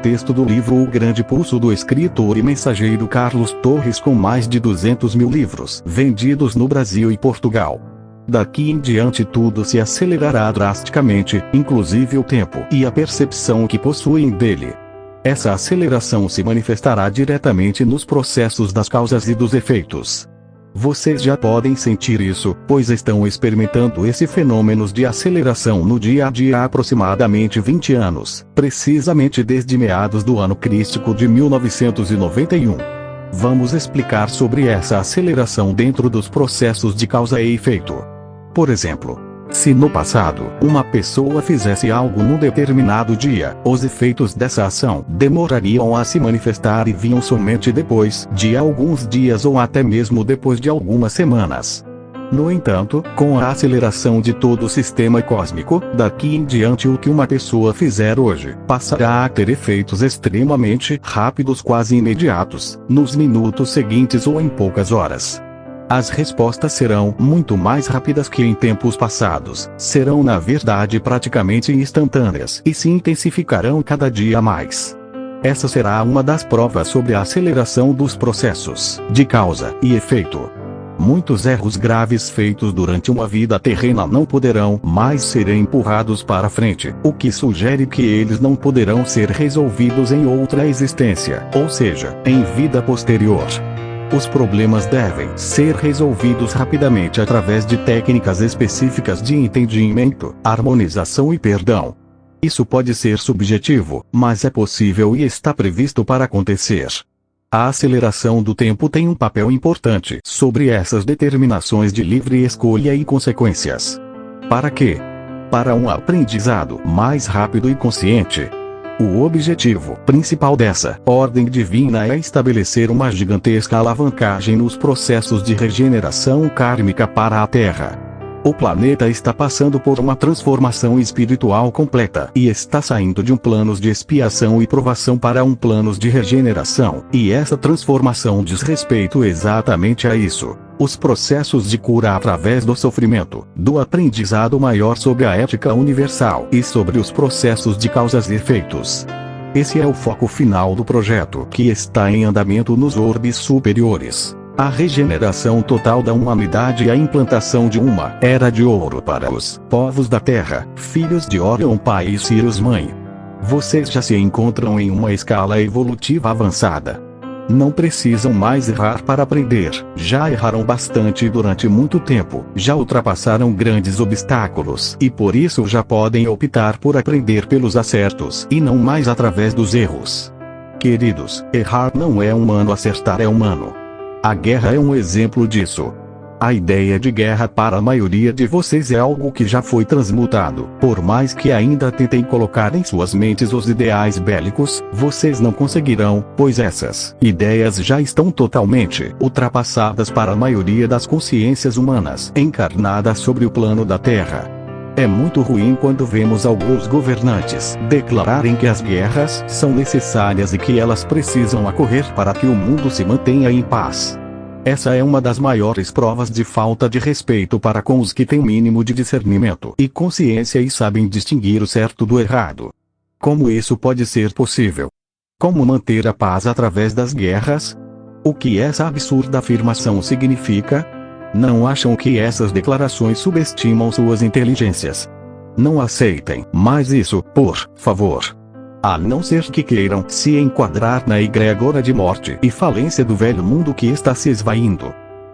texto do livro O Grande Pulso do escritor e mensageiro Carlos Torres, com mais de 200 mil livros vendidos no Brasil e Portugal. Daqui em diante tudo se acelerará drasticamente, inclusive o tempo e a percepção que possuem dele. Essa aceleração se manifestará diretamente nos processos das causas e dos efeitos. Vocês já podem sentir isso, pois estão experimentando esse fenômeno de aceleração no dia a dia há aproximadamente 20 anos, precisamente desde meados do ano crístico de 1991. Vamos explicar sobre essa aceleração dentro dos processos de causa e efeito. Por exemplo, se no passado uma pessoa fizesse algo num determinado dia, os efeitos dessa ação demorariam a se manifestar e vinham somente depois de alguns dias ou até mesmo depois de algumas semanas. No entanto, com a aceleração de todo o sistema cósmico, daqui em diante o que uma pessoa fizer hoje passará a ter efeitos extremamente rápidos, quase imediatos, nos minutos seguintes ou em poucas horas. As respostas serão muito mais rápidas que em tempos passados, serão na verdade praticamente instantâneas e se intensificarão cada dia mais. Essa será uma das provas sobre a aceleração dos processos de causa e efeito. Muitos erros graves feitos durante uma vida terrena não poderão mais ser empurrados para frente, o que sugere que eles não poderão ser resolvidos em outra existência, ou seja, em vida posterior. Os problemas devem ser resolvidos rapidamente através de técnicas específicas de entendimento, harmonização e perdão. Isso pode ser subjetivo, mas é possível e está previsto para acontecer. A aceleração do tempo tem um papel importante sobre essas determinações de livre escolha e consequências. Para quê? Para um aprendizado mais rápido e consciente. O objetivo principal dessa ordem divina é estabelecer uma gigantesca alavancagem nos processos de regeneração kármica para a Terra. O planeta está passando por uma transformação espiritual completa e está saindo de um plano de expiação e provação para um plano de regeneração, e essa transformação diz respeito exatamente a isso. Os processos de cura através do sofrimento, do aprendizado maior sobre a ética universal e sobre os processos de causas e efeitos. Esse é o foco final do projeto que está em andamento nos orbes superiores. A regeneração total da humanidade e a implantação de uma era de ouro para os povos da Terra, filhos de Orion Pai e Sirius Mãe. Vocês já se encontram em uma escala evolutiva avançada. Não precisam mais errar para aprender, já erraram bastante durante muito tempo, já ultrapassaram grandes obstáculos e por isso já podem optar por aprender pelos acertos e não mais através dos erros. Queridos, errar não é humano, acertar é humano. A guerra é um exemplo disso. A ideia de guerra para a maioria de vocês é algo que já foi transmutado. Por mais que ainda tentem colocar em suas mentes os ideais bélicos, vocês não conseguirão, pois essas ideias já estão totalmente ultrapassadas para a maioria das consciências humanas encarnadas sobre o plano da Terra. É muito ruim quando vemos alguns governantes declararem que as guerras são necessárias e que elas precisam ocorrer para que o mundo se mantenha em paz. Essa é uma das maiores provas de falta de respeito para com os que têm mínimo de discernimento e consciência e sabem distinguir o certo do errado. Como isso pode ser possível? Como manter a paz através das guerras? O que essa absurda afirmação significa? Não acham que essas declarações subestimam suas inteligências? Não aceitem mais isso, por favor. A não ser que queiram se enquadrar na egrégora de morte e falência do velho mundo que está se esvaindo.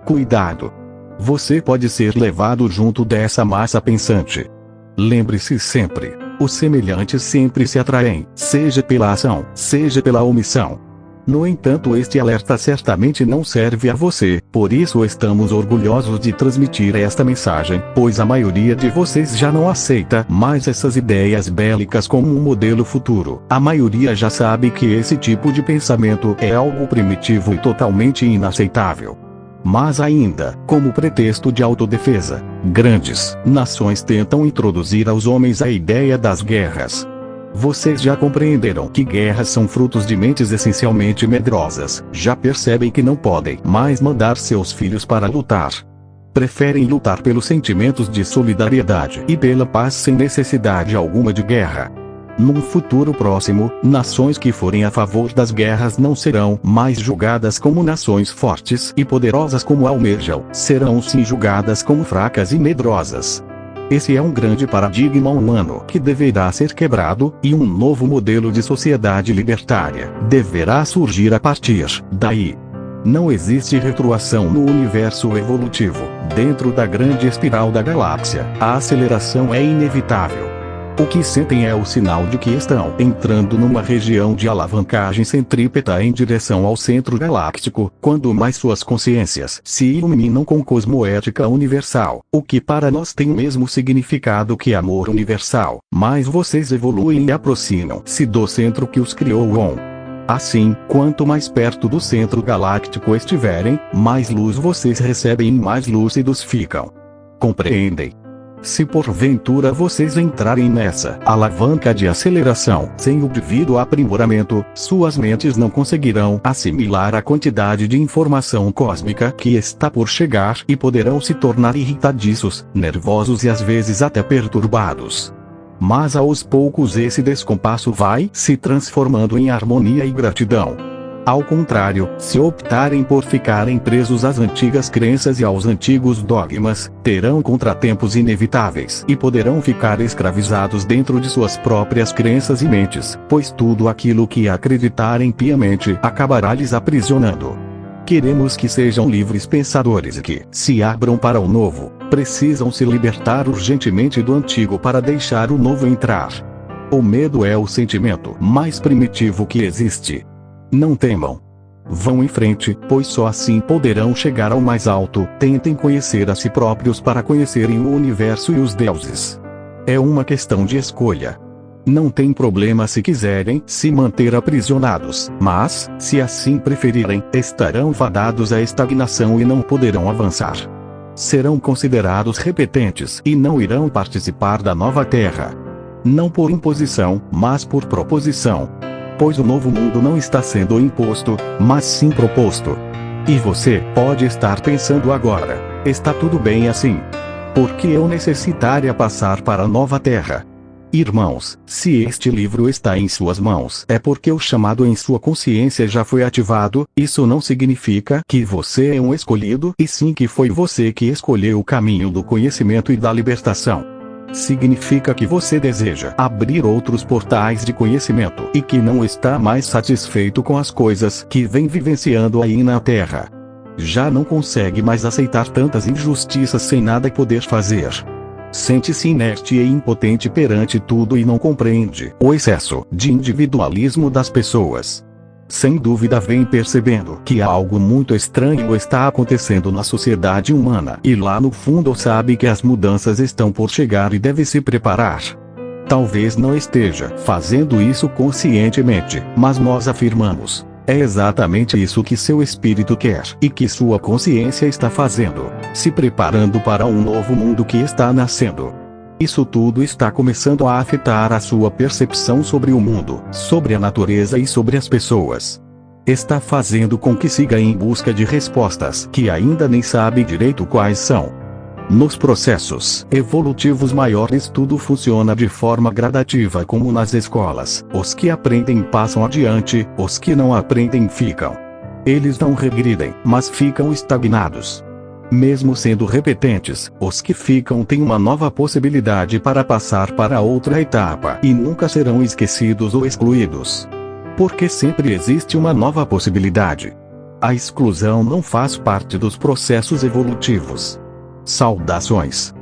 Cuidado! Você pode ser levado junto dessa massa pensante. Lembre-se sempre, os semelhantes sempre se atraem, seja pela ação, seja pela omissão. No entanto, este alerta certamente não serve a você, por isso estamos orgulhosos de transmitir esta mensagem, pois a maioria de vocês já não aceita mais essas ideias bélicas como um modelo futuro. A maioria já sabe que esse tipo de pensamento é algo primitivo e totalmente inaceitável. Mas ainda, como pretexto de autodefesa, grandes nações tentam introduzir aos homens a ideia das guerras. Vocês já compreenderam que guerras são frutos de mentes essencialmente medrosas, já percebem que não podem mais mandar seus filhos para lutar. Preferem lutar pelos sentimentos de solidariedade e pela paz sem necessidade alguma de guerra. Num futuro próximo, nações que forem a favor das guerras não serão mais julgadas como nações fortes e poderosas como almejam, serão sim julgadas como fracas e medrosas. Esse é um grande paradigma humano que deverá ser quebrado, e um novo modelo de sociedade libertária deverá surgir a partir daí. Não existe retroação no universo evolutivo. Dentro da grande espiral da galáxia, a aceleração é inevitável. O que sentem é o sinal de que estão entrando numa região de alavancagem centrípeta em direção ao centro galáctico, quando mais suas consciências se iluminam com cosmoética universal, o que para nós tem o mesmo significado que amor universal, mais vocês evoluem e aproximam-se do centro que os criou. Assim, quanto mais perto do centro galáctico estiverem, mais luz vocês recebem e mais lúcidos ficam. Compreendem? Se porventura vocês entrarem nessa alavanca de aceleração sem o devido aprimoramento, suas mentes não conseguirão assimilar a quantidade de informação cósmica que está por chegar e poderão se tornar irritadiços, nervosos e às vezes até perturbados. Mas aos poucos esse descompasso vai se transformando em harmonia e gratidão. Ao contrário, se optarem por ficarem presos às antigas crenças e aos antigos dogmas, terão contratempos inevitáveis e poderão ficar escravizados dentro de suas próprias crenças e mentes, pois tudo aquilo que acreditarem piamente acabará lhes aprisionando. Queremos que sejam livres pensadores e que se abram para o novo. Precisam se libertar urgentemente do antigo para deixar o novo entrar. O medo é o sentimento mais primitivo que existe. Não temam. Vão em frente, pois só assim poderão chegar ao mais alto. Tentem conhecer a si próprios para conhecerem o universo e os deuses. É uma questão de escolha. Não tem problema se quiserem se manter aprisionados, mas, se assim preferirem, estarão fadados à estagnação e não poderão avançar. Serão considerados repetentes e não irão participar da nova terra. Não por imposição, mas por proposição. Pois o novo mundo não está sendo imposto, mas sim proposto. E você pode estar pensando agora: está tudo bem assim? Por que eu necessitaria passar para a nova terra? Irmãos, se este livro está em suas mãos, é porque o chamado em sua consciência já foi ativado. Isso não significa que você é um escolhido, e sim que foi você que escolheu o caminho do conhecimento e da libertação. Significa que você deseja abrir outros portais de conhecimento e que não está mais satisfeito com as coisas que vem vivenciando aí na Terra. Já não consegue mais aceitar tantas injustiças sem nada poder fazer. Sente-se inerte e impotente perante tudo e não compreende o excesso de individualismo das pessoas. Sem dúvida vem percebendo que algo muito estranho está acontecendo na sociedade humana e lá no fundo sabe que as mudanças estão por chegar e deve se preparar. Talvez não esteja fazendo isso conscientemente, mas nós afirmamos: é exatamente isso que seu espírito quer e que sua consciência está fazendo, se preparando para um novo mundo que está nascendo. Isso tudo está começando a afetar a sua percepção sobre o mundo, sobre a natureza e sobre as pessoas. Está fazendo com que siga em busca de respostas que ainda nem sabe direito quais são. Nos processos evolutivos maiores tudo funciona de forma gradativa como nas escolas. Os que aprendem passam adiante, os que não aprendem ficam. Eles não regridem, mas ficam estagnados. Mesmo sendo repetentes, os que ficam têm uma nova possibilidade para passar para outra etapa e nunca serão esquecidos ou excluídos. Porque sempre existe uma nova possibilidade. A exclusão não faz parte dos processos evolutivos. Saudações.